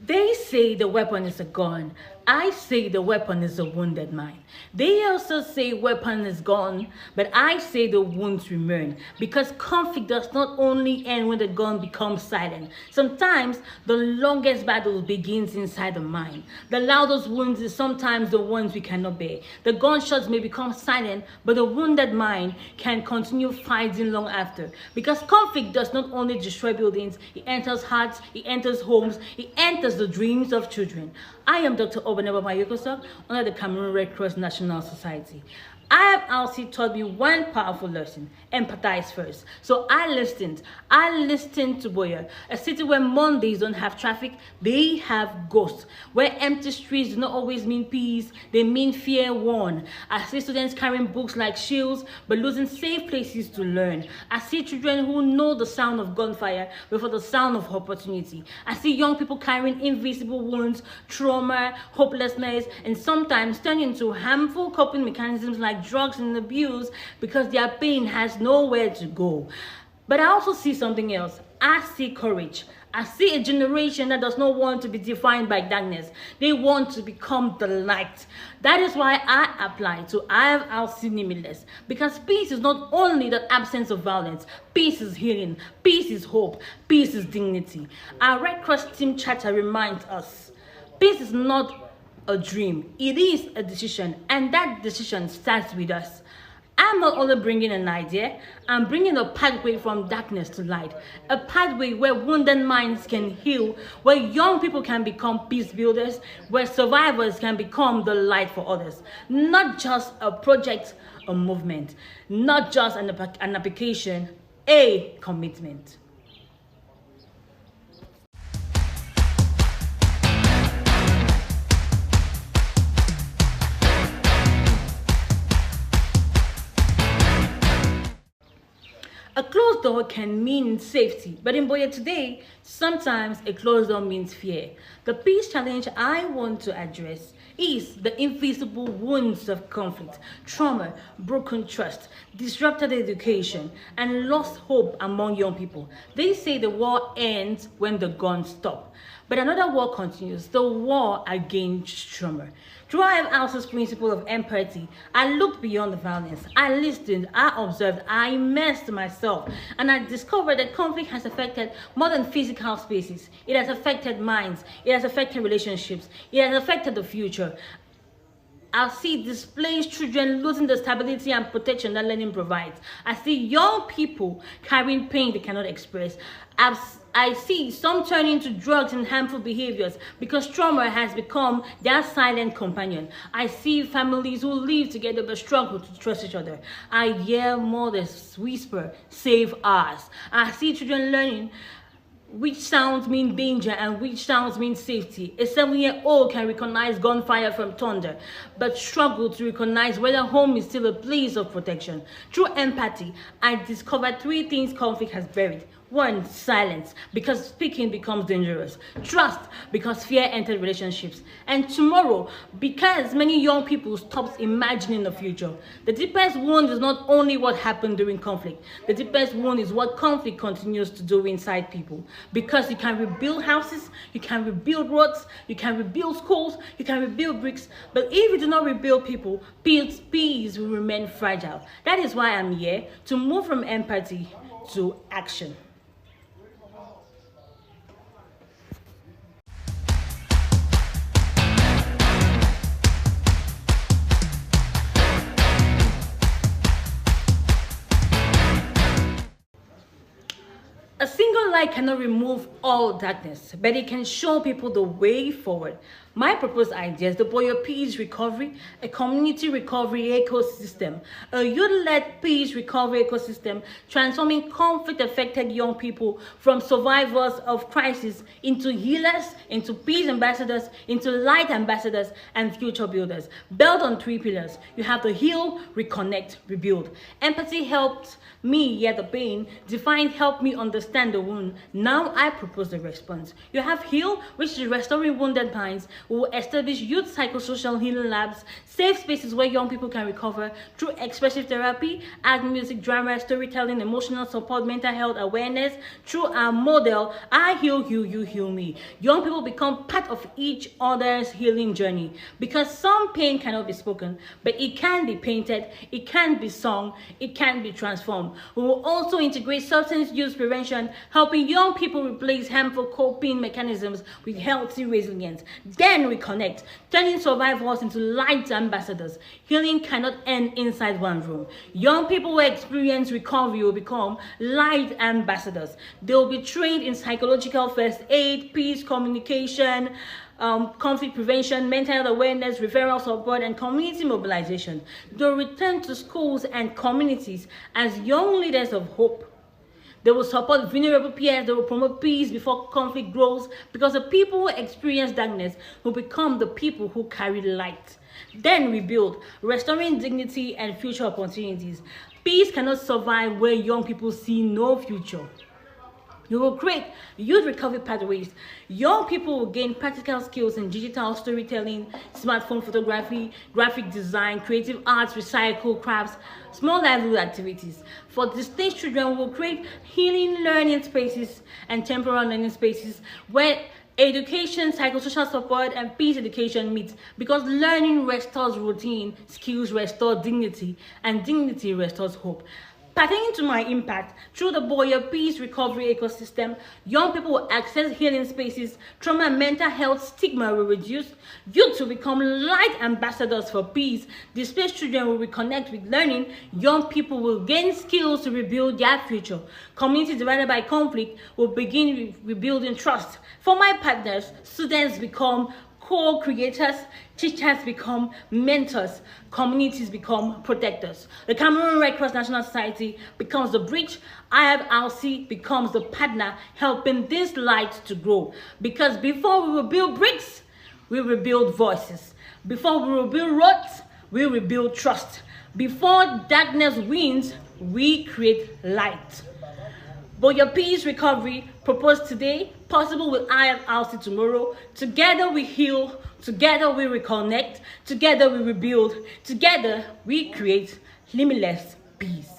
They say the weapon is a gun. I say the weapon is a wounded mind. They also say weapon is gone, but I say the wounds remain. Because conflict does not only end when the gun becomes silent. Sometimes the longest battle begins inside the mind. The loudest wounds is sometimes the ones we cannot bear. The gunshots may become silent, but the wounded mind can continue fighting long after. Because conflict does not only destroy buildings, it enters hearts, it enters homes, it enters the dreams of children. I am Dr. Obenebob Ayukosok under the Cameroon Red Cross Society. IFRC taught me one powerful lesson: empathize first. So I listened to Buea, a city where Mondays don't have traffic, they have ghosts. Where empty streets do not always mean peace, they mean fear won. I see students carrying books like shields, but losing safe places to learn. I see children who know the sound of gunfire before the sound of opportunity. I see young people carrying invisible wounds, trauma, hopelessness, and sometimes turning into harmful coping mechanisms like drugs and abuse because their pain has nowhere to go. But I also see something else. I see courage. I see a generation that does not want to be defined by darkness. They want to become the light. That is why I apply to IFRC Limitless. Because peace is not only the absence of violence. Peace is healing. Peace is hope. Peace is dignity. Our Red Cross team charter reminds us, peace is not a dream, it is a decision, and that decision starts with us. I'm not only bringing an idea, I'm bringing a pathway from darkness to light, a pathway where wounded minds can heal, where young people can become peace builders, where survivors can become the light for others. Not just a project, a movement, not just an application, a commitment. A closed door can mean safety, but in Buea today, sometimes a closed door means fear. The peace challenge I want to address is the invisible wounds of conflict, trauma, broken trust, disrupted education, and lost hope among young people. They say the war ends when the guns stop, but another war continues, the war against trauma. Through IFRC's principle of empathy, I looked beyond the violence. I listened, I observed, I immersed myself, and I discovered that conflict has affected more than physical spaces. It has affected minds, it has affected relationships, it has affected the future. I see displaced children losing the stability and protection that learning provides. I see young people carrying pain they cannot express. I see some turning to drugs and harmful behaviors because trauma has become their silent companion. I see families who live together but struggle to trust each other. I hear mothers whisper, "Save us." I see children learning which sounds mean danger and which sounds mean safety. A 7-year-old can recognize gunfire from thunder, but struggle to recognize whether home is still a place of protection. Through empathy, I discovered 3 things conflict has buried. 1, silence, because speaking becomes dangerous. Trust, because fear entered relationships. And tomorrow, because many young people stopped imagining the future. The deepest wound is not only what happened during conflict. The deepest wound is what conflict continues to do inside people. Because you can rebuild houses, you can rebuild roads, you can rebuild schools, you can rebuild bricks. But if you do not rebuild people, peace will remain fragile. That is why I'm here, to move from empathy to action. A single light cannot remove all darkness, but it can show people the way forward. My proposed idea is the Buea Peace Recovery, a community recovery ecosystem, a youth-led peace recovery ecosystem, transforming conflict-affected young people from survivors of crisis into healers, into peace ambassadors, into light ambassadors, and future builders. Built on 3 pillars. You have to heal, reconnect, rebuild. Empathy helped me hear the pain. Define helped me understand the wound. Now I propose the response. You have heal, which is restoring wounded minds, We will establish youth psychosocial healing labs, safe spaces where young people can recover through expressive therapy, art, music, drama, storytelling, emotional support, mental health awareness. Through our model, I heal you, you heal me. Young people become part of each other's healing journey, because some pain cannot be spoken, but it can be painted, it can be sung, it can be transformed. We will also integrate substance use prevention, helping young people replace harmful coping mechanisms with healthy resilience. Then reconnect, turning survivors into light ambassadors. Healing cannot end inside one room. Young people who experience recovery will become light ambassadors. They will be trained in psychological first aid, peace, communication, conflict prevention, mental health awareness, referral support, and community mobilization. They'll return to schools and communities as young leaders of hope. They will support vulnerable peers. They will promote peace before conflict grows, because the people who experience darkness will become the people who carry light. Then rebuild, restoring dignity and future opportunities. Peace cannot survive where young people see no future. You will create youth recovery pathways. Young people will gain practical skills in digital storytelling, smartphone photography, graphic design, creative arts, recycle crafts, small livelihood activities. For distinct children, we will create healing learning spaces and temporal learning spaces where education, psychosocial support, and peace education meet, because learning restores routine, skills restore dignity, and dignity restores hope. Pertaining to my impact, through the Buea Peace Recovery Ecosystem, young people will access healing spaces, trauma and mental health stigma will reduce, youth will become light ambassadors for peace, displaced children will reconnect with learning, young people will gain skills to rebuild their future, communities divided by conflict will begin rebuilding trust. For my partners, students become co-creators, teachers become mentors, communities become protectors. The Cameroon Red Cross Society becomes the bridge. IFRC becomes the partner helping this light to grow. Because before we rebuild bricks, we rebuild voices. Before we rebuild roads, we rebuild trust. Before darkness wins, we create light. Buea Peace Recovery proposed today, possible with IFRC tomorrow. Together we heal, together we reconnect, together we rebuild, together we create limitless peace.